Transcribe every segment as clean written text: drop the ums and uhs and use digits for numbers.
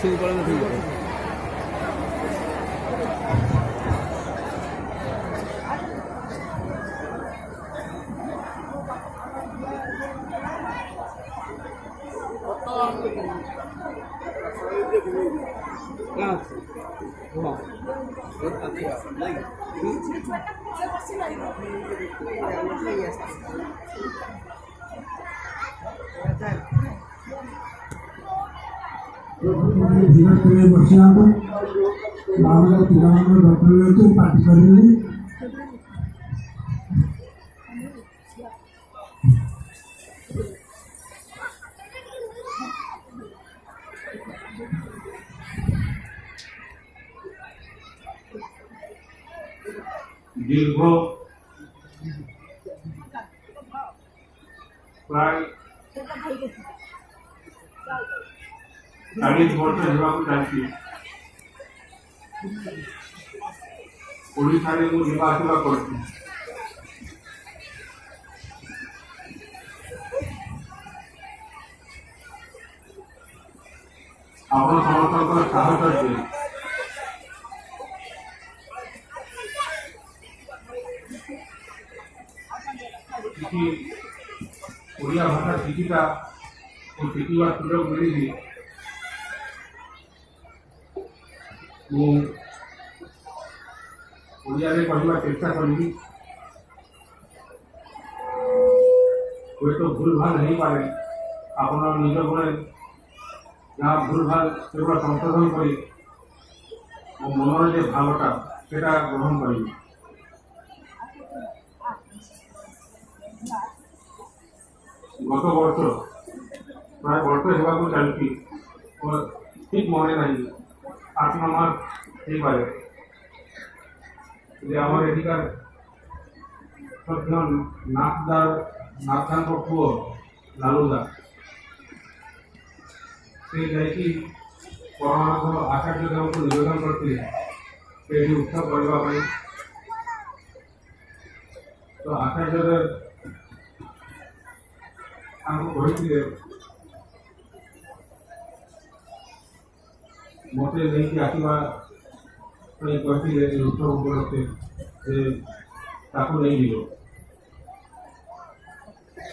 ପଛକୁ ପଳେଇବ ଠିକ୍ ଅଛି। धीरे धीरे बसिया बाबा पिलामान डॉक्टर पार्टी करेंगे दीर्घ प्राय 40 वर्ष ହେବାକୁ ଚାଲିଛି। ଓଡ଼ିଶାରେ ମୁଁ ଯିବା ଆସିବା କରୁଛି। ଆପଣ ସମସ୍ତଙ୍କର ସାହଚର୍ଯ୍ୟ କିଛି ଓଡ଼ିଆ ଭାଷା ଶିଖିବା ଓ ଶିଖିବା ସୁଯୋଗ ମିଳିଛି। ମୁଁ ଓଡ଼ିଆରେ କହିବା ଚେଷ୍ଟା କରିବି। ହୁଏତ ଭୁଲ ଭାଲ ହେଇପାରେ, ଆପଣ ନିଜ ଗୁଣେ ଯାହା ଭୁଲ ଭାଲ ସେଗୁଡ଼ା ସଂଶୋଧନ କରି ମୋ ମନରେ ଯେ ଭାବଟା ସେଟା ଗ୍ରହଣ କରିବି। ଗତ ବର୍ଷ ପ୍ରାୟ ବର୍ଷ ହେବାକୁ ଚାଲିଛି, ଠିକ୍ ମନେ ନାହିଁ, 8 ମାସ ହେଇପାରେ ଯେ ଆମର ଏଠିକାର ସଭ୍ୟ ନାଥଦାଙ୍କ ପୁଅ ଲାଲୁଦା ସେ ଯାଇକି ପରମାନନ୍ଦ ଆଚାର୍ଯ୍ୟ ଦେବଙ୍କୁ ନିବେଦନ କରିଥିଲେ ସେଇଠି ଉତ୍ସବ କରିବା ପାଇଁ। ତ ଆଚାର୍ଯ୍ୟ ଦେବ ତାଙ୍କୁ କହିଥିଲେ ମୋତେ ନେଇକି ଆସିବା ପାଇଁ କହିଥିଲେ ଏ ଉତ୍ସବ ଉପଲକ୍ଷେ ଯେ ତାକୁ ନେଇଯିବ।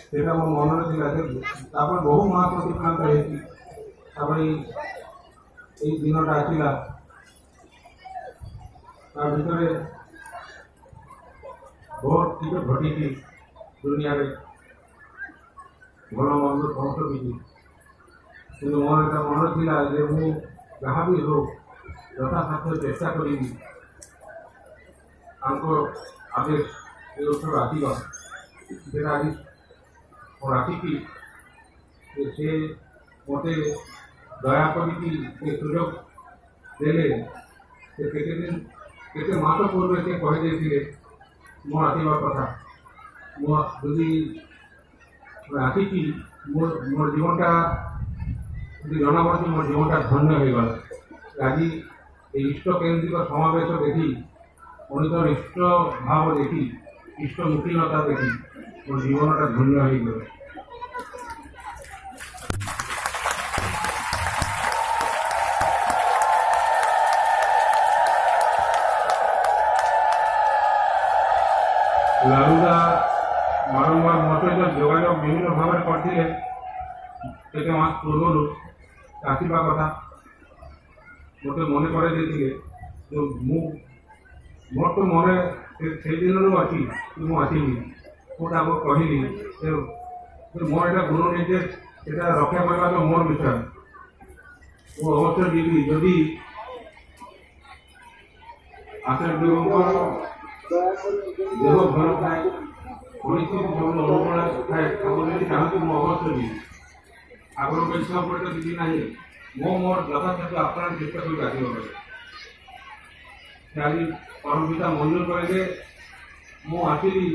ସେଇଟା ମୋ ମନରେ ଥିଲା। ତାପରେ ବହୁ ମାସ ଅତିକ୍ରାନ୍ତ ହେଇଛି, ତାପରେ ଏଇ ଦିନଟା ଆସିଲା। ତା ଭିତରେ ବହୁତ କିଛି ଘଟିଛି ଦୁନିଆରେ, ଭଲ ମନ୍ଦ ସମସ୍ତ କିଛି। କିନ୍ତୁ ମୋର ଏଇଟା ମନ ଥିଲା ଯେ ମୁଁ ଯାହା ବି ହଉ ଯଥାସାଧ୍ୟ ଚେଷ୍ଟା କରିବି ତାଙ୍କ ଆଦେଶ ଏ ଉତ୍ସବ ଆସିବା। ସେଟା ଆଜି ରାତିକି ସେ ମୋତେ ଦୟା କରିକି ସେ ସୁଯୋଗ ଦେଲେ। ସେ କେତେ ମାସ ପୂର୍ବେ ସେ କହିଦେଇଥିଲେ ମୋ ଆସିବା କଥା। ମୁଁ ଯଦି ଆସିକି ମୋର ଜୀବନଟା ଜଣାପଡ଼ୁଛି, ମୋ ଜୀବନଟା ଧନ୍ୟ ହେଇଗଲା। ଆଜି এই ইষ্ট কেন্দ্রিক সমাবেশ দেখি, মনিতর ইষ্ট ভাব দেখি, ইষ্টমুখীনতা দেখি মোর জীবনটা ধন্য হয়ে গেল। লালুদা বারম্বার মতো যোগাযোগ বিভিন্ন ভাবে করছিলেন কেতে মাস পূর্বরু আসিবা কথা ମୋତେ ମନେ କରାଇ ଦେଇଥିଲେ। ମୋର ତ ମନେ ସେଇ ଦିନରୁ ଅଛି ମୁଁ ଆସିବି। ମୁଁ ତାଙ୍କୁ କହିଲି ମୋର ଏଇଟା ଗୁରୁ ନିର୍ଦ୍ଦେଶ, ସେଟା ରକ୍ଷା କରିବା ତ ମୋର ବିଷୟ। ମୁଁ ଅବଶ୍ୟ ଯିବି ଯଦି ଆଚାର୍ଯ୍ୟଙ୍କର ଦେହ ଭଲ ଥାଏ, ପରିସ୍ଥିତି ସବୁ ଅନୁକୂଳ ଥାଏ, ଆପଣ ଯଦି ଚାହାନ୍ତି ମୁଁ ଅବଶ୍ୟ ଯିବି। ଆପଣଙ୍କ ଇଚ୍ଛା ଉପରେ ତ କିଛି ନାହିଁ। ମୋର ଯଥାସାଧ୍ୟ ଆପଣ ଚେଷ୍ଟା କରି ଆସିବା ପାଇଁ ଆଜି ପରମ ପିତା ମଞ୍ଜୁର କରିଲେ ମୁଁ ଆସିଲି।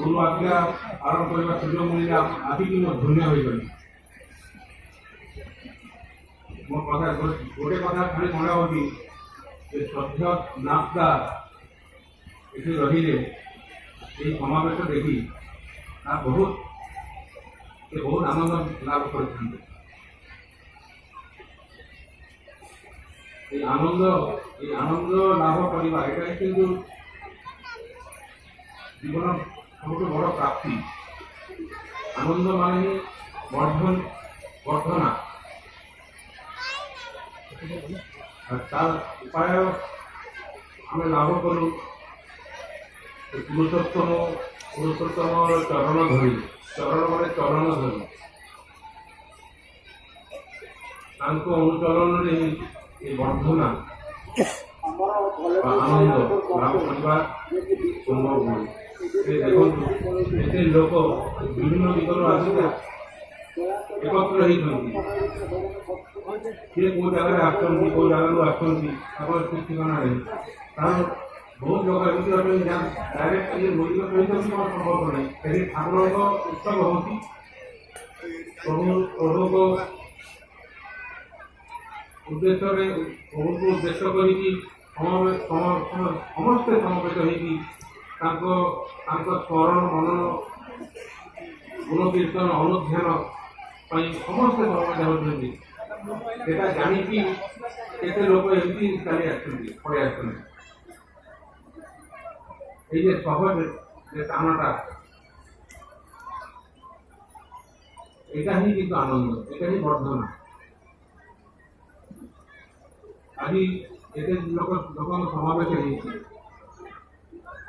ଗୁରୁ ଆଜ୍ଞା ଆରମ୍ଭ କରିବା ସୁଯୋଗ ମିଳିଲା, ଆସିକି ମୁଁ ଧନ୍ୟ ହୋଇଗଲି। ମୋ କଥା ଗୋଟେ କଥା ଖାଲି ମନେ ହେଉଛି ଯେ ଶ୍ରଦ୍ଧ ନାଥଦା ଏଠି ରହିଲେ, এই ସମାବେଶ ଦେଖି ବହୁତ ସେ ବହୁତ ଆନନ୍ଦ ଲାଭ କରିଥାନ୍ତି। এই আনন্দ লাভ করা এটা কিন্তু জীবনের সবচেয়ে বড় প্রাপ্তি। আনন্দ মানে বর্ধনা, আর তার উপায় আমি লাভ করু পুরুষোত্তম চরণ ধরি। চরণ মানে চরণ ধরি, ତାଙ୍କ ଅନୁଚରଣରେ ଏ ବର୍ଦ୍ଧନା ବା ଆନନ୍ଦ ଲାଭ କରିବା ସମ୍ଭବ ହୁଏ। ଦେଖନ୍ତୁ ଏତେ ଲୋକ ବିଭିନ୍ନ ଦିଗରୁ ଆସିକା ଏକତ୍ର ହେଇଛନ୍ତି। କିଏ କେଉଁ ଜାଗାରେ ଆସୁଛନ୍ତି, କେଉଁ ଜାଗାରୁ ଆସୁଛନ୍ତି, ତାଙ୍କର ଠିକ୍ ଠିକଣା ନାହିଁ। କାରଣ ବହୁତ ଲୋକ ଏମିତି ଅଛନ୍ତି ଯାହା ଡାଇରେକ୍ଟ ଇଏ ମନ୍ଦିର ସହିତ ବି କ'ଣ ସମ୍ଭବ ନାହିଁ। ସେଠି ଠାକୁରଙ୍କ ଉତ୍ସବ ହେଉଛି, ପ୍ରଭୁଙ୍କ ଉଦ୍ଦେଶ୍ୟରେ ପ୍ରଭୁଙ୍କୁ ଉଦ୍ଦେଶ୍ୟ କରିକି ସମସ୍ତେ ସମବେତ ହେଇକି ତାଙ୍କ ସ୍ମରଣ ମନନ ଗୁଣ କୀର୍ତ୍ତନ ଅନୁଧ୍ୟାନ ପାଇଁ ସମସ୍ତେ ସମବେତ ହେଉଛନ୍ତି। ସେଟା ଜାଣିକି କେତେ ଲୋକ ଏମିତି ଚାଲି ଆସୁଛନ୍ତି, ପଳେଇ ଆସୁଛନ୍ତି। এই যে সহজ যে টানাটা, এটা ହିଁ কিন্তু আনন্দ, এটা ହିଁ বর্ধনা। আজ এতে ଲୋକଙ୍କ ସମାବେଶ ହେଇଛି,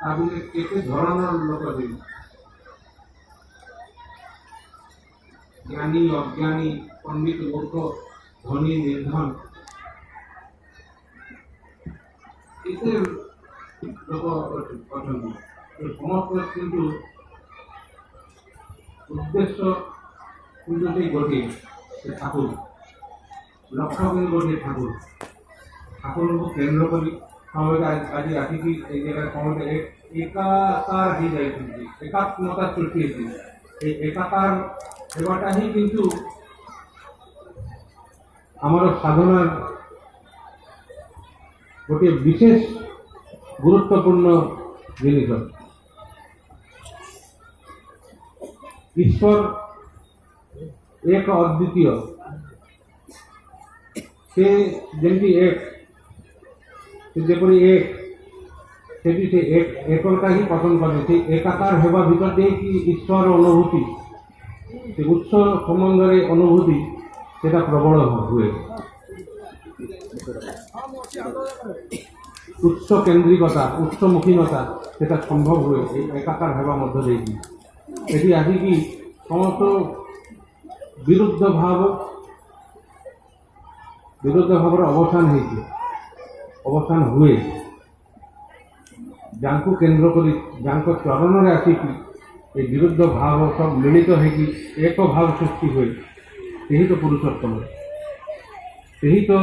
ତା ଭିତରେ କେତେ ଧରଣର ଲୋକ ହେବେ, ଜ୍ଞାନୀ ଅଜ୍ଞାନୀ, ପଣ୍ଡିତ ମୂର୍ଖ, ଧନୀ ନିର୍ଧନ, କେତେ ଲୋକ ଅଛନ୍ତି। ସମସ୍ତେ କିନ୍ତୁ ଉଦ୍ଦେଶ୍ୟ କିନ୍ତୁ ସେଇ ଗୋଟିଏ, ସେ ଠାକୁର। ଲକ୍ଷ୍ୟ କିନ୍ତୁ ଗୋଟିଏ ଠାକୁର। ଠାକୁରଙ୍କୁ କେନ୍ଦ୍ର କରି ସମସ୍ତେ ଆଜି ଆସିକି এই ଜାଗାରେ ସମସ୍ତେ ଏକାକାର ହେଇଯାଇଛନ୍ତି, ଏକାତ୍ମତା ସୃଷ୍ଟି ହେଇଛି। এই ଏକାକାର ହେବାଟା ହିଁ କିନ୍ତୁ ଆମର ସାଧନାର ଗୋଟିଏ ବିଶେଷ গুরুত্বপূর্ণ জিনিস। ঈশ্বর এক অদ্বিতীয়, সে যেমনি এক, সে যেপরি এক, সেটি সে একতা হি পছন্দ করে। সেই একাকার হেবা ভিতর দিয়ে কি ঈশ্বর অনুভূতি, সে উৎস সম্বন্ধে অনুভূতি সেটা প্রবল হুয়ে। উৎস কেন্দ্রিকতা, উৎসমুখীনতা সেটা সম্ভব হুয়ে এই একাকার হেবা মধ্য দিয়ে। এটি আসিকি সমস্ত বিরুদ্ধ ভাবর অবসান হয়েছে, অবসান হুয়ে যাଙ୍କୁ কেন্দ্র করে যাଙ୍କ চরণরে আসিকি এই বিরুদ্ধ ভাব সব মিলিত হয়েকি এক ভাব সৃষ্টি হয়ে, সেই তো পুরুষোত্তম, সেই তো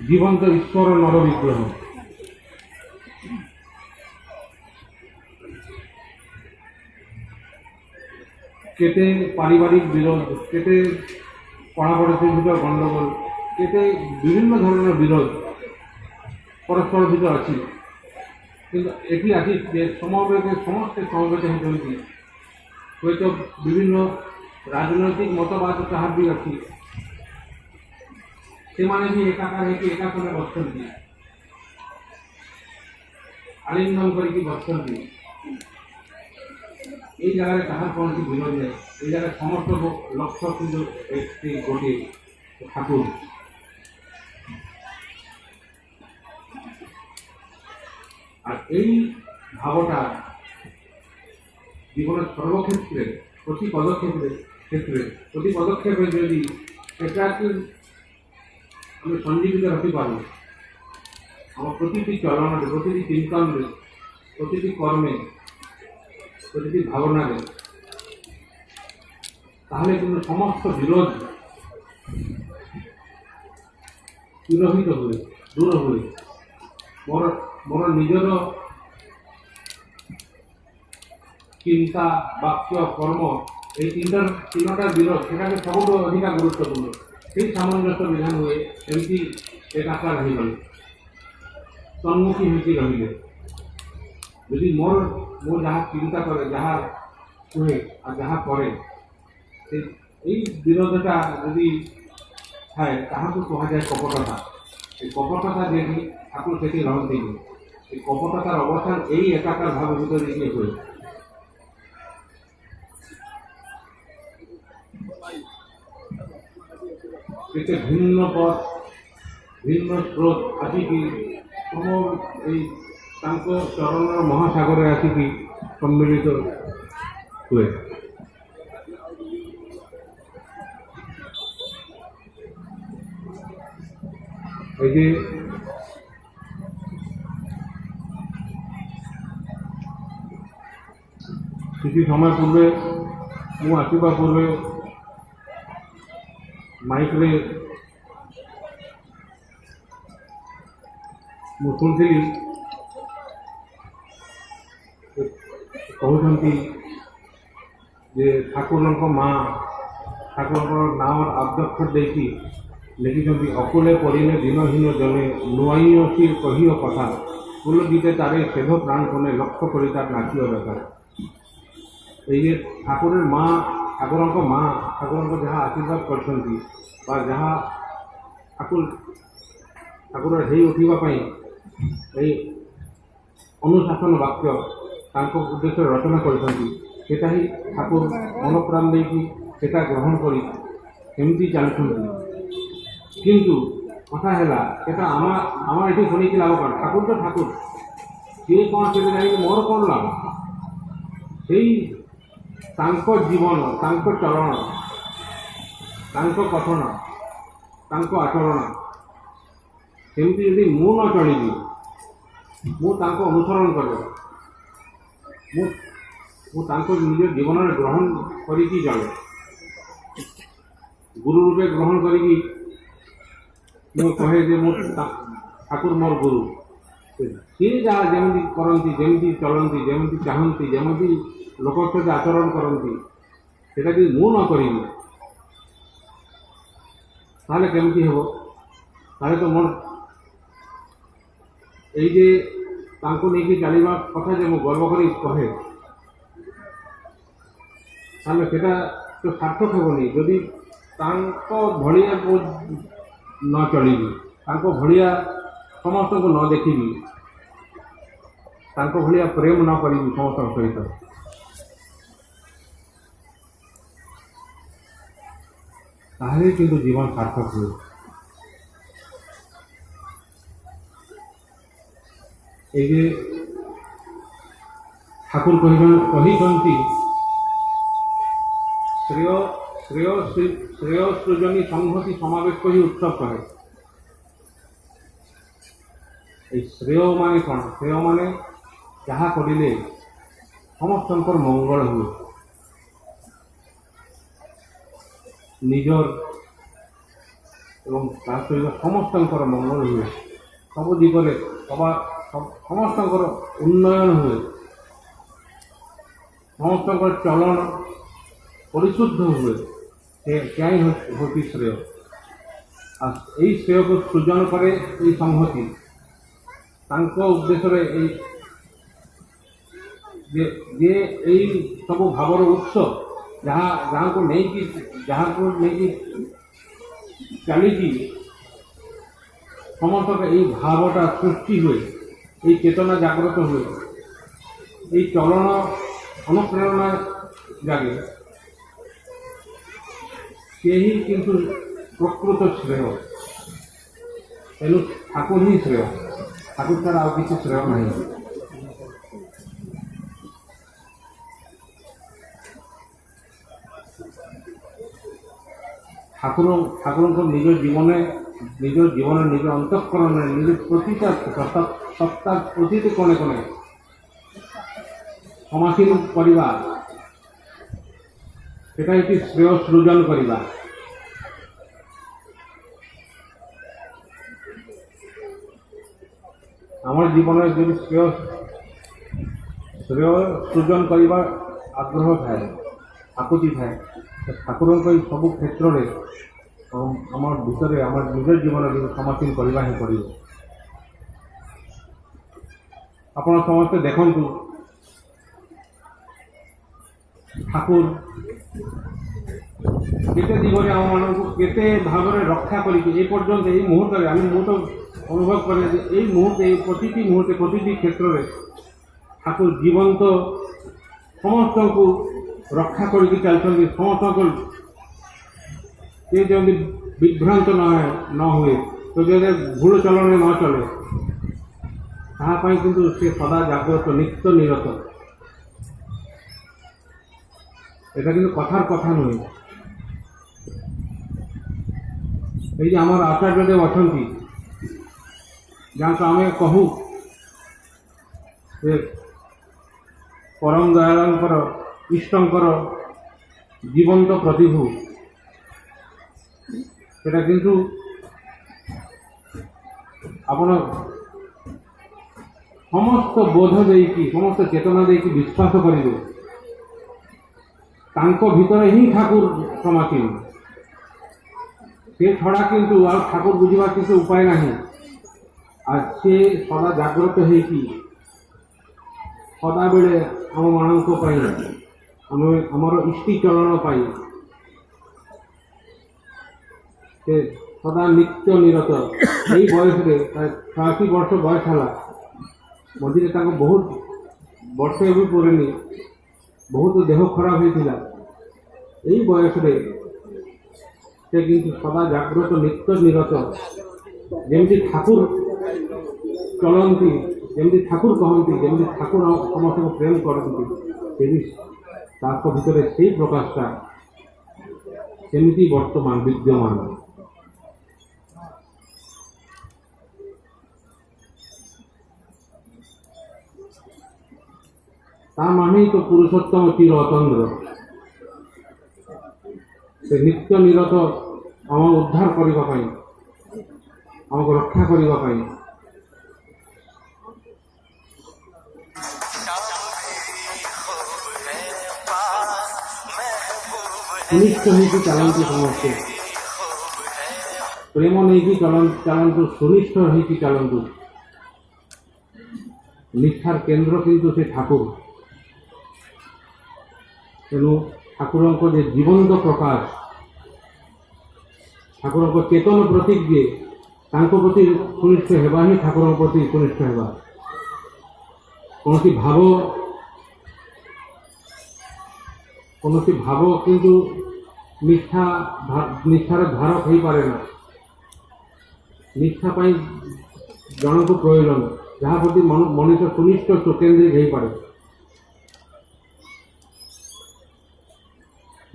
জীবন্ত ঈশ্বর নর বিগ্রহ। কেতে পারিবারিক বিরোধ, কেতে পড়াপড়শির ভিতর গণ্ডগোল, কেতে বিভিন্ন ধরনের বিরোধ পরস্পর ভিতর আছে। কিন্তু এটি আছে যে সমস্ত সমবেত হয়েছে। হয়তো বিভিন্ন রাজনৈতিক মতবাদ তাহার ବି ଅଛି, ସେମାନେ ବି ଏକାକାର ହେଇକି ଏକାକରେ ବସିଛନ୍ତି, ଆଲିଙ୍ଗନ କରିକି ବସିଛନ୍ତି। এই জায়গায় কাহার কৌশি বিরোধ নেই। এই জায়গায় সমস্ত লক্ষ্য কিন্তু একটি গোটিয়ে ঠাকুর। আর এই ভাবটা জীবনের সর্বক্ষেত্রে প্রতি পদক্ষেপে যদি এটাকে আমি সঞ্জীবিত রাখতে পারবো, আমার প্রতিটি চলনে, প্রতিটি চিন্তনে, প্রতিটি কর্মে, প্রতিটি ভাবনারে, তাহলে কিন্তু সমস্ত বিরোধ তিরোহিত হয়ে দূর হয়ে মোর নিজের চিন্তা, বাক্য, কর্ম এই তিনটার বিরোধ সেটাকে ସବୁଠୁ ଅଧିକା গুরুত্বপূর্ণ। সেই সামঞ্জস্য বিধান হয়ে এমতি একাকার হয়ে গেল, সম্মুখী হয়েছি রহিলে। যদি মোর যা চিন্তা করে, যা ହୁଏ ଆଉ ଯାହା ପରେ ଏଇ ବିରୋଧଟା ଯଦି ଥାଏ ତାହାକୁ କୁହାଯାଏ କପଟତା। ଏ କପଟତା ଦେଇକି ଠାକୁର ସେଠି ରହନ୍ତିନି। ଏ କପଟତାର ଅବସାନ ଏଇ ଏକାକାର ଭାବ ଭିତରେ ଦେଇକି ହୁଏ। କେତେ ଭିନ୍ନ ପଥ ଭିନ୍ନ ସ୍ରୋତ ଆସିକି ତୁମ ଏଇ ତାଙ୍କ ଚରଣର ମହାସାଗରରେ ଆସିକି ସମ୍ମିଳିତ ହୁଏ। এই যে কিছু সময় পূর্বে ମୁଁ ଆସିବା ପୂର୍ବେ ମାଇକ୍ରେ ମୁଁ ଶୁଣିଥିଲି କହୁଛନ୍ତି ଯେ ଠାକୁରଙ୍କ ମାଆ ଠାକୁରଙ୍କର ନାମ ଆଦର୍ଶ ଦେଇକି ଲେଖିଛନ୍ତି ଅକୁଲେ ପଡ଼ିଲେ ଦିନହୀନ ଜଣେ ନୂଆଇ ଅଛି କହିଅ କଥା କୁଲ ଦିଟେ ତାରେ ସେଧ ପ୍ରାଣ କଲେ ଲକ୍ଷ୍ୟ କରି ତାର ନାଚିବା ଦରକାର। এই যে ঠাকুরের মা ঠাকুরଙ୍କ মା ଠାକୁରଙ୍କ ଯାହା ଆଶୀର୍ବାଦ କରିଛନ୍ତି ବା ଯାହା ଠାକୁର ହେଇ ଉଠିବା ପାଇଁ ଏଇ ଅନୁଶାସନ ବାକ୍ୟ ତାଙ୍କ ଉଦ୍ଦେଶ୍ୟରେ ରଚନା କରିଛନ୍ତି ସେଟା ହିଁ ଠାକୁର ମନପ୍ରାଣ ଦେଇକି ସେଟା ଗ୍ରହଣ କରି ସେମିତି ଚାଲୁଛନ୍ତି। କିନ୍ତୁ କଥା ହେଲା ସେଟା আমার ଏଠି ଶୁଣିକି ଲାଭ କ'ଣ? ଠାକୁର ତ ଠାକୁର, ସିଏ କ'ଣ ସେଠି ଯାଇକି ମୋର କ'ଣ ଲାଭ? ସେଇ ତାଙ୍କ ଜୀବନ ତାଙ୍କ ଚରଣ ତାଙ୍କ କଥନ ତାଙ୍କ ଆଚରଣ ସେମିତି ଯଦି ମୁଁ ନ ଚଳିବି, ମୁଁ ତାଙ୍କ ଅନୁସରଣ କରେ, ମୁଁ ତାଙ୍କ ନିଜ ଜୀବନରେ ଗ୍ରହଣ କରିକି ଚଳେ, ଗୁରୁ ରୂପେ ଗ୍ରହଣ କରିକି ମୁଁ କହେ ଯେ ମୁଁ ଠାକୁର ମୋର ଗୁରୁ, ସିଏ ଯାହା ଯେମିତି କରନ୍ତି ଯେମିତି ଚଳନ୍ତି ଯେମିତି ଚାହାନ୍ତି ଯେମିତି ଲୋକ ସହିତ ଆଚରଣ କରନ୍ତି সেটা যদি ମୁଁ ନ କରିବି ତାହେଲେ କେମିତି ହେବ? ତାହେଲେ ତ ମୋର এই যে ତାଙ୍କୁ ନେଇକି ଚାଲିବା କଥା ଯେ ମୁଁ ଗର୍ବ କରି କହେ ତାହେଲେ ସେଟା ତ ସାର୍ଥକ ହେବନି ଯଦି ତାଙ୍କ ଭଳିଆ ନ ଚଳିବି, ତାଙ୍କ ଭଳିଆ ସମସ୍ତଙ୍କୁ ନ ଦେଖିବି, ତାଙ୍କ ଭଳିଆ ପ୍ରେମ ନ କରିବି ସମସ୍ତଙ୍କ ସହିତ। তাহলে কিন্তু জীবন সার্থক हुए। এই যে ঠাকুর କହିଛନ୍ତି শ্রেয় সৃজনী সংহতি সমাবেশ কহি উৎসব কহে। এই শ্রেয় মানে କ'ଣ? শ্রেয় ମାନେ ଯାହା କରିଲେ ସମସ୍ତଙ୍କର ମଙ୍ଗଳ ହୁଏ, ନିଜର ଏବଂ ତା ସହିତ ସମସ୍ତଙ୍କର ମଙ୍ଗଳ ହୁଏ, ସବୁ ଦିଗରେ ସମସ୍ତଙ୍କର ଉନ୍ନୟନ ହୁଏ, ସମସ୍ତଙ୍କର ଚଳନ ପରିଶୁଦ୍ଧ ହୁଏ। ସେୟା ହିଁ ହେଉଛି ଶ୍ରେୟ। ଆଉ ଏଇ ଶ୍ରେୟକୁ ସୃଜନ କରେ ଏଇ ସଂହତି। ତାଙ୍କ ଉଦ୍ଦେଶ୍ୟରେ ଯେ ଏଇ ସବୁ ଭାବର ଉତ୍ସ ଯାହାକୁ ନେଇକି ଚାଲିଛି ସମସ୍ତଙ୍କ ଏଇ ଭାବଟା ସୃଷ୍ଟି ହୁଏ, ଏଇ ଚେତନା ଜାଗ୍ରତ ହୁଏ, ଏଇ ଚଳନ ଅନୁପ୍ରେରଣା ଜାଗେ, ସେ ହିଁ କିନ୍ତୁ ପ୍ରକୃତ ଶ୍ରେୟ। ତେଣୁ ଠାକୁର ହିଁ ଶ୍ରେୟ, ଠାକୁର ଛଡ଼ା ଆଉ କିଛି ଶ୍ରେୟ ନାହିଁ। ଠାକୁରଙ୍କ ନିଜ ଜୀବନରେ ନିଜ ଅନ୍ତଃକରଣରେ ନିଜ ପ୍ରତିଟା ସତ୍ତା ପ୍ରତିଟି କୋଣେ କୋଣେ ସମାସୀନ କରିବା, সেটা একটি শ্রেয় সৃজন করিবা। আমার জীবনে যদি শ্রেয় সৃজন করিবার আগ্রহ থাকে, আকুতি থাকে, ঠাকুরଙ୍କ এই ସବୁ କ୍ଷେତ୍ରରେ আমার ভিতরে আমার নিজের জীবনে সমাসীন করিবা ହିଁ পড়িব। ଆପଣ ସମସ୍ତେ ଦେଖନ୍ତୁ ଠାକୁର କେତେ ଦିଗରେ ଆମମାନଙ୍କୁ କେତେ ଭାବରେ ରକ୍ଷା କରିକି ଏ ପର୍ଯ୍ୟନ୍ତ ଏଇ ମୁହୂର୍ତ୍ତରେ ମୁଁ ତ ଅନୁଭବ କରେ ଯେ ଏଇ ମୁହୂର୍ତ୍ତେ ଏଇ ପ୍ରତିଟି ମୁହୂର୍ତ୍ତେ ପ୍ରତିଟି କ୍ଷେତ୍ରରେ ଠାକୁର ଜୀବନ୍ତ ସମସ୍ତଙ୍କୁ ରକ୍ଷା କରିକି ଚାଲିଛନ୍ତି। ସମସ୍ତଙ୍କୁ ଯେମିତି ବିଭ୍ରାନ୍ତ ନ ହୁଏ, ତ ଯଦି ଭୁଲ ଚଳନରେ ନ ଚଳେ, ତାହା ପାଇଁ କିନ୍ତୁ ସେ ସଦା ଜାଗ୍ରତ ନିତ୍ୟ ନିରତ। এটা কিন্তু কথার কথা নয়। এই যে আমার আচার্যদেব অଛନ୍ତି, যাকে আমি কহু যে পরম দয়ালঙ্কর ইষ্টঙ্কর জীবন্ত প্রতিভু, সেটা কিন্তু আপনার সমস্ত বোধ ଦେଇକି সমস্ত চেতনা ଦେଇକି ବିଶ୍ୱାସ କରିବେ ତାଙ୍କ ଭିତରେ ହିଁ ଠାକୁର ସମାସୀନ। ସେ ଛଡ଼ା କିନ୍ତୁ ଆଉ ଠାକୁର ବୁଝିବା କିଛି ଉପାୟ ନାହିଁ। আর ସେ ସଦା ଜାଗ୍ରତ ହେଇକି ସଦାବେଳେ ଆମମାନଙ୍କ ପାଇଁ ଆମର ଇଷ୍ଟିଚରଣ ପାଇଁ ସେ ସଦା ନିତ୍ୟ ନିରତ। ଏଇ ବୟସରେ 86 ବର୍ଷ ବୟସ ହେଲା, ମଝିରେ ତାଙ୍କ ବହୁତ ବର୍ଷ ବି ପୁରେନି, ବହୁତ ଦେହ ଖରାପ ହେଇଥିଲା। এই ବୟସରେ ସେ କିନ୍ତୁ ସଦା ଜାଗ୍ରତ ନିତ୍ୟ ନିରତ। ଯେମିତି ଠାକୁର ଚଳନ୍ତି, ଯେମିତି ଠାକୁର କହନ୍ତି, ଯେମିତି ଠାକୁର ସମସ୍ତଙ୍କୁ ପ୍ରେମ କରନ୍ତି, ସେବି ତାଙ୍କ ଭିତରେ ସେଇ ପ୍ରକାଶଟା ସେମିତି ବର୍ତ୍ତମାନ ବିଦ୍ୟମାନ। ତା ମାନେ ତ ପୁରୁଷୋତ୍ତମ ଚିର ଅତନ୍ଦ୍ର। ସେ ନିତ୍ୟ ନିରତ ଆମ ଉଦ୍ଧାର କରିବା ପାଇଁ, ଆମକୁ ରକ୍ଷା କରିବା ପାଇଁ ସୁନିଷ୍ଠ ହେଇକି ଚାଲନ୍ତୁ। ସମସ୍ତେ ପ୍ରେମ ନେଇକି ଚାଲନ୍ତୁ, ସୁନିଷ୍ଠ ହେଇକି ଚାଲନ୍ତୁ। ନିଷ୍ଠାର କେନ୍ଦ୍ର କିନ୍ତୁ ସେ ଠାକୁର। ତେଣୁ ଠାକୁରଙ୍କ ଯେ ଜୀବନ୍ତ ପ୍ରକାଶ, ଠାକୁରଙ୍କ ଚେତନ ପ୍ରତୀକ ଯିଏ, ତାଙ୍କ ପ୍ରତି ସୁନିଷ୍ଠ ହେବା ହିଁ ଠାକୁରଙ୍କ ପ୍ରତି ସୁନିଷ୍ଠ ହେବା। କୌଣସି ଭାବ କିନ୍ତୁ ନିଷ୍ଠାର ଧାରକ ହେଇପାରେ ନା। ନିଷ୍ଠା ପାଇଁ ଜଣଙ୍କୁ ପ୍ରয়োজন, ଯାହା ପ୍ରତି ମଣିଷ ସୁନିଷ୍ଠ ସୁକେନ୍ଦ୍ରିକ ହେଇପାରେ,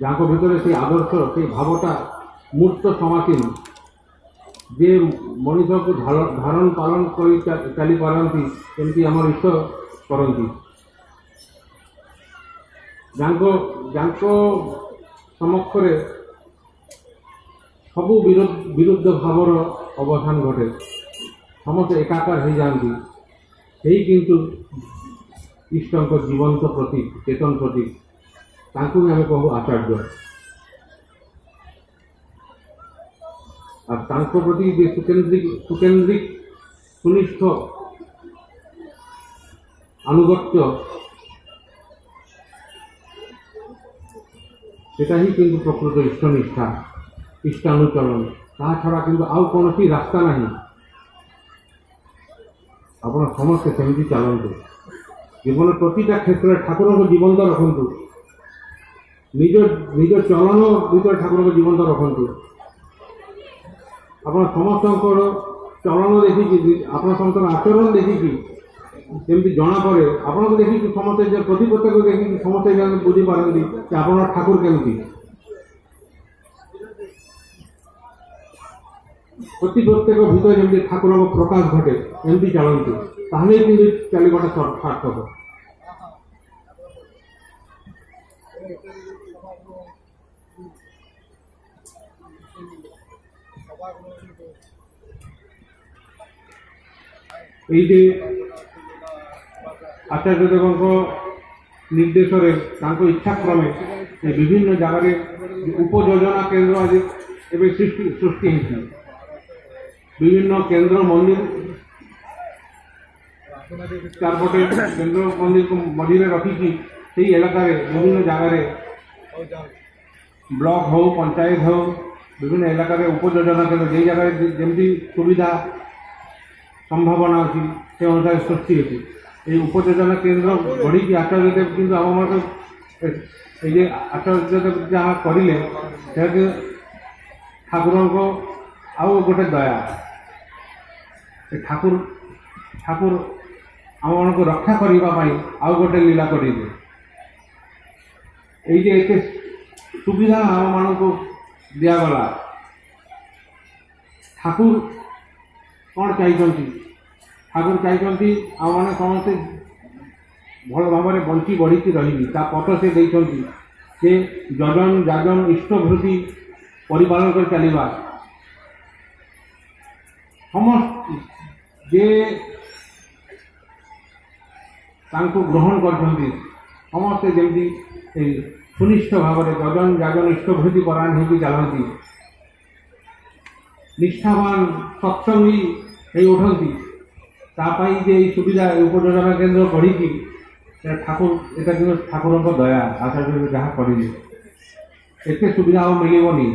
ଯାହାଙ୍କ ଭିତରେ ସେଇ ଆଦର୍ଶ, ସେଇ ଭାବଟା ମୂର୍ତ୍ତ ସମାସୀନ, ଯେ ମଣିଷକୁ ଧାରଣ ପାଳନ କରି ଚାଲିପାରନ୍ତି, ଯେମିତି ଆମର ଇଷ୍ଟ କରନ୍ତି। ଯାଙ୍କ ସମକ୍ଷରେ ସବୁ ବିରୁଦ୍ଧ ଭାବର ଅବସାନ ଘଟେ, ସମସ୍ତେ ଏକାକାର ହେଇଯାଆନ୍ତି। ସେଇ କିନ୍ତୁ ଇଷ୍ଟଙ୍କ ଜୀବନ୍ତ ପ୍ରତୀକ, ଚେତନ ପ୍ରତୀକ। ତାଙ୍କୁ ବି ଆମେ କହୁ ଆଚାର୍ଯ୍ୟ। আর তাঙ্ক প্রতি যে সুকেন্দ্রিক সুনিষ্ঠ আনুগত্য, সেটাই কিন্তু প্রকৃত ইষ্টনিষ্ঠা, ইষ্টানুচরণ। তাহা ছাড়া কিন্তু ଆଉ କୌଣସି ରାସ୍ତା ନାହିଁ। ଆପଣ ସମସ୍ତେ ସେମିତି ଚାଲନ୍ତୁ। ଜୀବନ ପ୍ରତିଟା କ୍ଷେତ୍ରରେ ଠାକୁରଙ୍କୁ ଜୀବନ୍ତ ରଖନ୍ତୁ। ନିଜ ଚଳନ ଭିତରେ ଠାକୁରଙ୍କୁ ଜୀବନ୍ତ ରଖନ୍ତୁ। ଆପଣ ସମସ୍ତଙ୍କର ଚଳନ ଦେଖିକି, ଆପଣ ସମସ୍ତଙ୍କର ଆଚରଣ ଦେଖିକି ଯେମିତି ଜଣାପଡ଼େ, ଆପଣଙ୍କୁ ଦେଖିକି ସମସ୍ତେ, ଯେ ପ୍ରତି ପ୍ରତ୍ୟେକ ଦେଖିକି ସମସ୍ତେ ବୁଝିପାରନ୍ତି ଯେ ଆପଣଙ୍କ ଠାକୁର କେମିତି। ପ୍ରତି ପ୍ରତ୍ୟେକ ଭିତରେ ଯେମିତି ଠାକୁରଙ୍କ ପ୍ରକାଶ ଘଟେ, ଏମିତି ଚାଲନ୍ତୁ। ତାହେଲେ କିନ୍ତୁ ଚାଲିବାଟା ସାର୍ଥକ। এই যে ଆଚାର୍ଯ୍ୟଦେବଙ୍କ ନିର୍ଦ୍ଦେଶରେ, ତାଙ୍କ ଇଚ୍ଛାକ୍ରମେ ବିଭିନ୍ନ ଜାଗାରେ ଉପଯୋଜନା କେନ୍ଦ୍ର ଆଜି ଏବେ ସୃଷ୍ଟି ହେଇଛି। ବିଭିନ୍ନ କେନ୍ଦ୍ର ମନ୍ଦିର, ଚାରିପଟେ କେନ୍ଦ୍ର ମନ୍ଦିରକୁ ମଝିରେ ରଖିକି से इलाकार विभिन्न जगार ब्लॉक हो पंचायत हो विभिन्न इलाकार उपयोजना केन्द्र जे जगह जमी सुविधा संभावना अच्छी से अनुसार सृष्टि होती ये उपयोजना केन्द्र गढ़ी आचार्य देव कि आम ये आचार्य देव जहाँ करें ठाकुर को आउ गोटे दया ठाकुर ठाकुर आम मान को रक्षा करने आउ गोटे लीला करेंगे ये सुविधा आम मान को दिगला ठाकुर कौन चाहिए ठाकुर चाहिए आम मैंने समस्ते भल भाव में बंची बढ़ी रही पथ से देखते जे जजन जाजन इष्टभूति परिपालन कर चलवा समस्त जे ग्रहण कर समस्ते जमी सुनिष्ठ भाव में जजन जाजन इष्टभूति परायण हो चलती निष्ठावान सत्संगी हो उठती तापाई जे सुविधा उपयोजना केन्द्र गढ़ी ठाकुर एटा कि ठाकुर को दया आचार्य जहाँ करेंगे एत सुविधा और मिलनी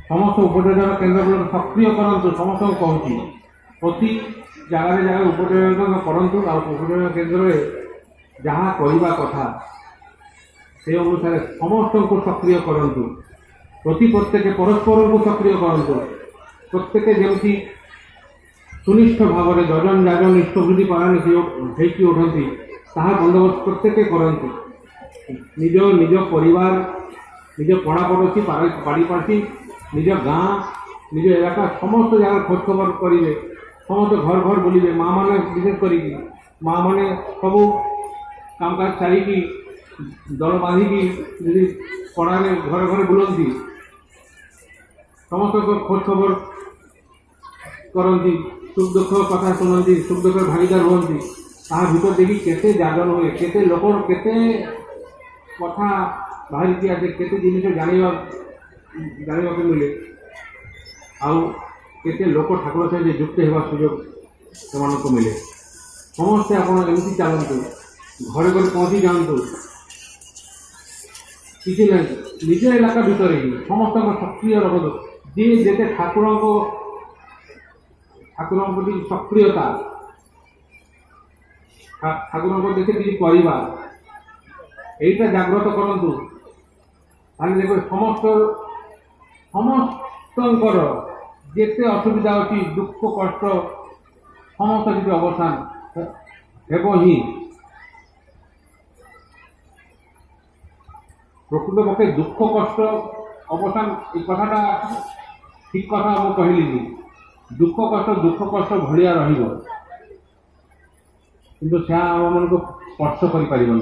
समस्त उपयोजना केन्द्र सक्रिय करूँ समस्त कहूँ प्रति जगार जगह उपयोजना करूँ उपयोजना केन्द्र जहाँ करवा कथा से अनुसार समस्त को सक्रिय करूँ प्रति प्रत्येक परस्पर को सक्रिय करूँ प्रत्येक जमी सुनिष्ठ भाव में जजन जाजन इष्टभूति पारायण हो उठती ताहा बंदोबस्त प्रत्येक करती निज निज परिवार निज पड़ापड़ोशी पाड़ीपाड़ी निज गाँ निज इलाका समस्त जगह खोज खबर करेंगे समस्त घर घर बुलवे माँ मैंने विशेष करी माँ मैंने सब काम काज सारी दल बांधिकी पड़ा घर घर बुलती समस्त खोज खबर करती सुख दुख कथा शुणती सुख दुख भागीदार हमें ता भर देखी केते जागरण हुए केते लोक केते कथा बाहरी आसे केते जिनिस जाना मिले आउ केते लोक ठाकुर सहित युक्त होगा सुजोग से मिले समस्ते आप एमती चलतु घरे घरे पहुँची जातु किसी ना निज इलाका भितर ही समस्त सक्रिय रखु जी जेते ठाकुर प्रति सक्रियता ठाकुर को देखे किसी करवा यहीटा जाग्रत करूँ देख समस्त समस्त जिते असुविधा अच्छी दुख कष्ट समस्त किसी अवसान हेब ही प्रकृत पक्षे दुख कष्ट अवसान ये कथाटा ठीक कथा मुझे कहली दुख कष्ट भलिया रही किंतु से आम मन को स्पर्श कर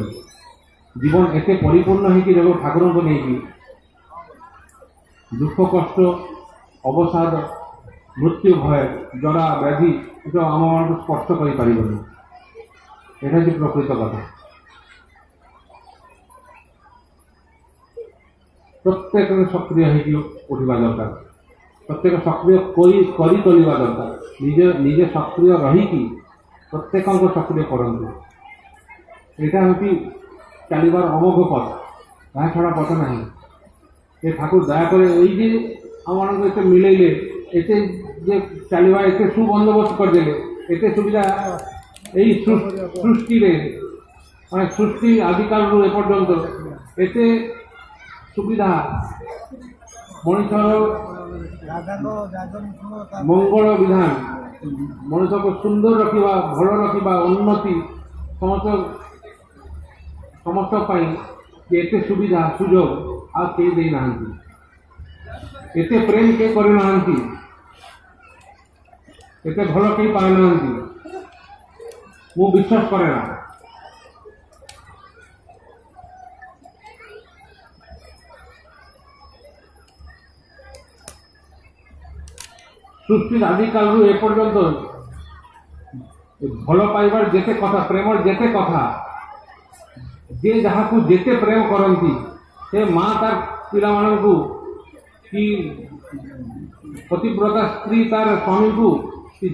जीवन एत परिपूर्ण है कि जब ठाकुर को नहीं दुख कष्ट अवसाद मृत्यु भय जरा व्याधि जो आम मन को स्पर्श कर यहाँ प्रकृत कथा प्रत्येक सक्रिय उठा दरकार प्रत्येक सक्रिय कर चलवा दरकार निजे सक्रिय रही प्रत्येक सक्रिय करते यहाँ हूँ चलबार अमोघ पथ यहाँ छड़ा पथ ना ये ठाकुर दयाकर ये आम मान को मिले एत चलवा एत सुबंदोबस्त करदे एत सुविधा यही सृष्टि मैं सृष्टि आदिकाल एपर्यंत एत सुविधा मनुष्य मंगल विधान मनुष्य को सुंदर रखा भल रखा उन्नति समस्त समस्त एत सुविधा सुजोग आ के दे ना एत प्रेम के करना एत भल के पाई ना मु विश्वास करे ना सृष्टि आदिकाल एपर्यंत भल पाइबार जेते कथा प्रेमर जेते कथा जे जहाँ को जेते प्रेम करती से माँ तार पिला मानू कि पतिव्रता स्त्री तार स्वामी को कि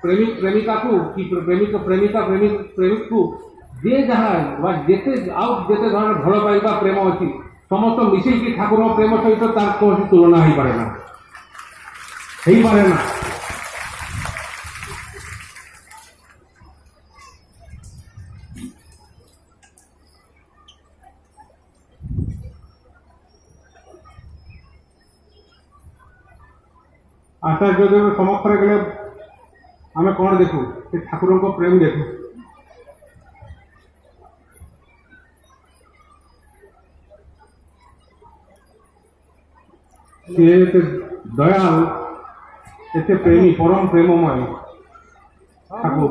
प्रेमिक प्रेमिका को कि प्रेमिक प्रेमिका प्रेमिक प्रेमिक को जे जहाँ जेते आउ जेते धरण भल पाइबा प्रेम अच्छी समस्त मिसेकी ठाकुर प्रेम सहित तार कौन तुलना हो पारे ना हो पारे ना। आचार्य देव समक्षर गले आम कौन देखू से ठाकुर को प्रेम देखू। सी दयाल एते प्रेमी परम प्रेममय ठाकुर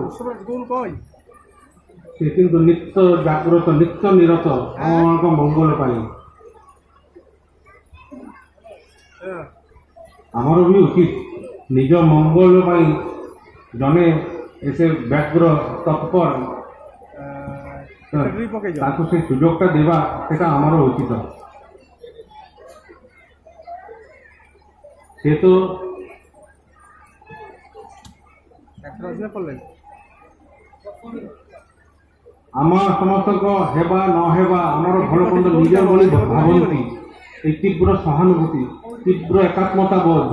से किंतु नित्य जागृत नित्य निरत आम मंगल पाई आमर भी उचित निज मंगल पाई जने ऐसे व्याग्र तत्पर से सुजोगटा देवा सेटा आमर उचित। से तो आम समस्त हेबा न हेबा आमर भल बंद निजर बोली भावती ये तीव्र सहानुभूति तीव्र एकात्मता बोध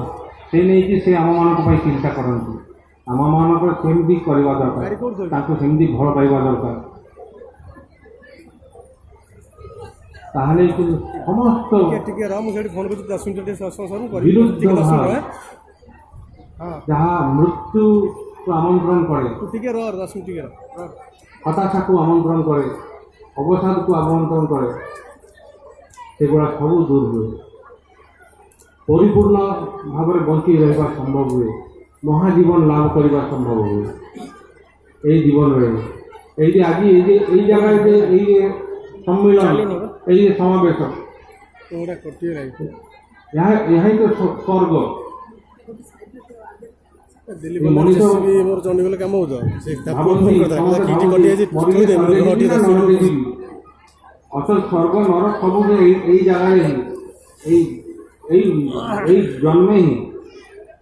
से नहीं से आम मान चिंता करती आम मान सेमती करवा दरकार सेमती भल पाइबा दरकार ताहले समस्त विरुद्ध भाव जहाँ मृत्यु को आमंत्रण करे हताशा को आमंत्रण करे अवसाद को आमंत्रण करे सेगुड़ा सब दूर हुए परिपूर्ण भाव में बंची रहा संभव हुए महाजीवन लाभ करने संभव हुए यही जीवन में ये आज ये जगह सम्मिलन ये समावेश यही तो स्वर्ग असल स्वर्ग नरक सब जगार जन्मे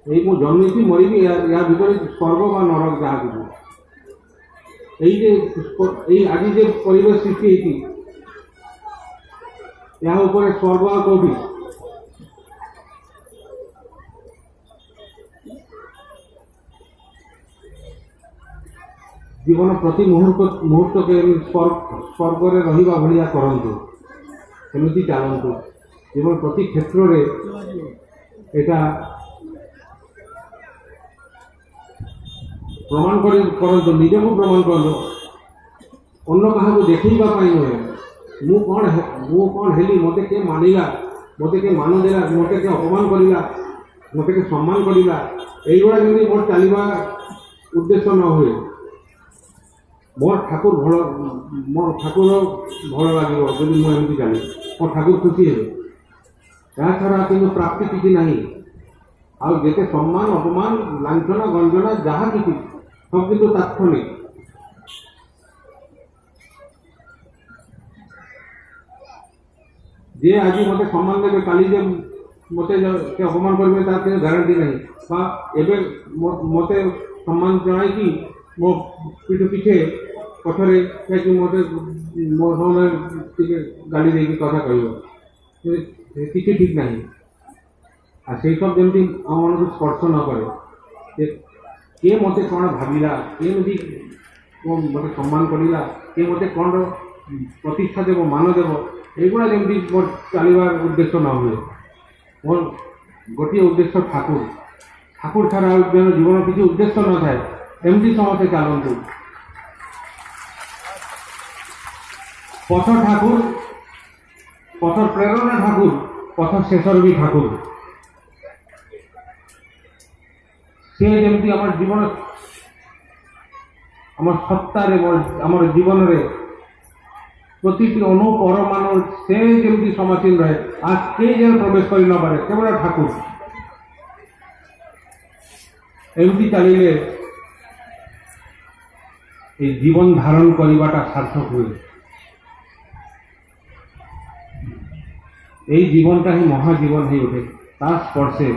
ही मु जन्मी मरी या भर स्वर्ग बा नरक जहाँ कि आज जे परिवेश सृष्टि यहाँ ऊपर स्वर्ग आ कौटी जीवन प्रति मुहूर्त के स्वर्ग रे रहिबा भलिया करंतु सेमती चलतु जीवन प्रति क्षेत्र रे एटा प्रमाण करंतु निजे को प्रमाण करंतु अन्य कहा को देखैबा पाई नुहे मु कौन हेली मते के मानिला मते के मान देला मते के अपमान करिला मते के सम्मान करिला एइगुडा जदि मोर चलिबा उद्देश्य न हुए मोर ठाकुर भल लगे जदि मुझे चली मोर ठाकुर खुशी हे या छड़ा कि प्राप्ति किसी ना आउ जिते सम्मान अपमान लांछना गंजना जहाँ किसी सब किंतु तात्क्षणिक जे आज मत सम्मान देवे काली जे मत अपमान करेंगे तार गारंटी नहीं मत सम्मान जन मो पीठ पिछे पथरे कहीं मत मो सामने गाड़ी देकी कथा कह किसी ठीक ना आ से सब जमी आम मन को स्पर्श न करे किए मत कौन भाविला किए मत सम्मान करा किए मत कौन प्रतिष्ठा देव मान देव एगुड़ा जमी मोर चलवार उद्देश्य न हुए मोर गोटे उद्देश्य ठाकुर ठाकुर छाड़ा जीवन किसी उद्देश्य न थाए एमती समस्ते चलतु पथ ठाकुर पथ प्रेरणा ठाकुर पथ शेषर भी ठाकुर से जमी आम जीवन आम सत्तार आम जीवन रे प्रतिटी अणु परमाणु से जमी समासीन रहे आज कई जन प्रवेश कर न पारे केवल ठाकुर एमती चलिए जीवन धारण करवाटा सार्थक हुए यही जीवनटा ही महाजीवन हो उठे तार स्पर्शे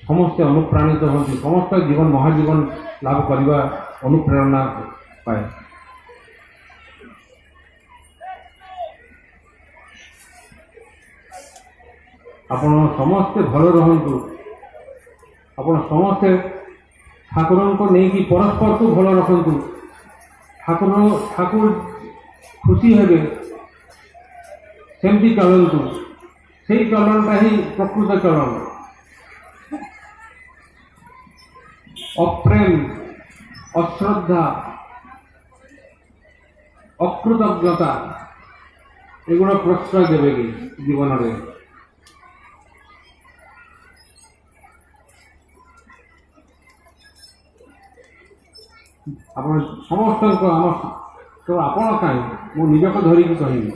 समस्त अनुप्राणित होती समस्त जीवन महाजीवन लाभ करने अनुप्रेरणा ପାଏ। ଆପଣ ସମସ୍ତେ ଭଲ ରହନ୍ତୁ। ଆପଣ ସମସ୍ତେ ଠାକୁରଙ୍କୁ ନେଇକି ପରସ୍ପରକୁ ଭଲ ରଖନ୍ତୁ। ଠାକୁର ଖୁସି ହେବେ ସେମିତି ଚଳନ୍ତୁ। ସେଇ ଚଳନଟା ହିଁ ପ୍ରକୃତ ଚଳନ। ଅପ୍ରେମ, ଅଶ୍ରଦ୍ଧା, ଅକୃତଜ୍ଞତା ଏଗୁଡ଼ା ପ୍ରଶ୍ରୟ ଦେବେ କି ଜୀବନରେ? ଆପଣ ସମସ୍ତଙ୍କ କେବଳ ଆପଣ କାହିଁ, ମୁଁ ନିଜକୁ ଧରିକି କହିବି,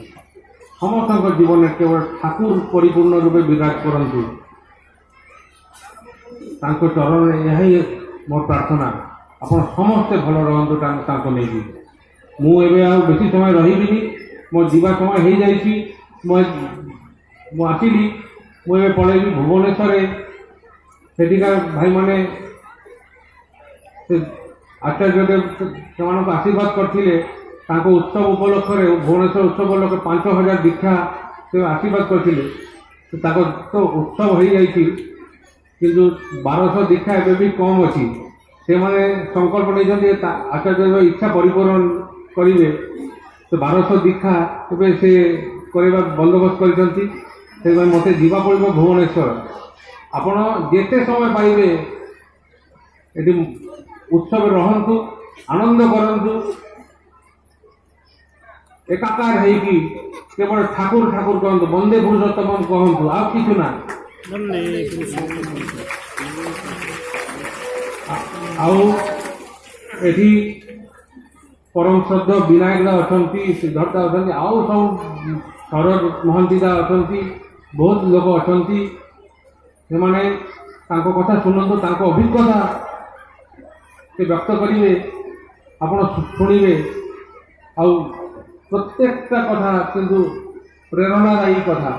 ସମସ୍ତଙ୍କ ଜୀବନରେ କେବଳ ଠାକୁର ପରିପୂର୍ଣ୍ଣ ରୂପେ ବିରାଜ କରନ୍ତୁ। ତାଙ୍କ ଚରଣରେ ଏହା ହିଁ ମୋର ପ୍ରାର୍ଥନା। ଆପଣ ସମସ୍ତେ ଭଲ ରହନ୍ତୁ ତାଙ୍କୁ ନେଇକି। ମୁଁ ଏବେ ଆଉ ବେଶୀ ସମୟ ରହିବିନି, ମୋ ଯିବା ସମୟ ହେଇଯାଇଛି। ମୁଁ ଆସିଲି, ମୁଁ ଏବେ ପଳେଇବି ଭୁବନେଶ୍ୱରରେ। ସେଠିକାର ଭାଇମାନେ ଆଚାର୍ଯ୍ୟଦେବ ସେମାନଙ୍କୁ ଆଶୀର୍ବାଦ କରିଥିଲେ। ତାଙ୍କ ଉତ୍ସବ ଉପଲକ୍ଷରେ, ଭୁବନେଶ୍ୱର ଉତ୍ସବ ଉପଲକ୍ଷେ 5,000 ଦୀକ୍ଷା ସେ ଆଶୀର୍ବାଦ କରିଥିଲେ। ତାଙ୍କ ତ ଉତ୍ସବ ହେଇଯାଇଛି, କିନ୍ତୁ 1200 ଦୀକ୍ଷା ଏବେ ବି କମ୍ ଅଛି। ସେମାନେ ସଂକଳ୍ପ ନେଇଛନ୍ତି ଆଚାର୍ଯ୍ୟଦେବ ଇଚ୍ଛା ପରିପୂରଣ କରିବେ। ତ 1200 ଦୀକ୍ଷା ଏବେ ସେ କରିବା ବନ୍ଦୋବସ୍ତ କରିଛନ୍ତି। ସେଥିପାଇଁ ମୋତେ ଯିବା ପଡ଼ିବ ଭୁବନେଶ୍ୱର। ଆପଣ ଯେତେ ସମୟ ପାଇବେ ଏଠି ଉତ୍ସବରେ ରହନ୍ତୁ, ଆନନ୍ଦ କରନ୍ତୁ, ଏକାକାର ହେଇକି କେବଳ ଠାକୁର ଠାକୁର କହନ୍ତୁ, ବନ୍ଦେ ପୁରୁଷୋତ୍ତମ କହନ୍ତୁ, ଆଉ କିଛି ନା। ଆଉ ଏଠି ପରମ ଶ୍ରଦ୍ଧ ବିନାୟକ ଦା ଅଛନ୍ତି, ସିଦ୍ଧାର୍ଥ ଦା ଅଛନ୍ତି, ଆଉ ସବୁ ଶରଦ ମହାନ୍ତି ଦା ଅଛନ୍ତି, ବହୁତ ଲୋକ ଅଛନ୍ତି। ସେମାନେ ତାଙ୍କ କଥା ଶୁଣନ୍ତୁ, ତାଙ୍କ ଅଭିଜ୍ଞତା ସେ ବ୍ୟକ୍ତ କରିବେ, ଆପଣ ଶୁଣିବେ। ଆଉ ପ୍ରତ୍ୟେକଟା କଥା କିନ୍ତୁ ପ୍ରେରଣାଦାୟୀ କଥା।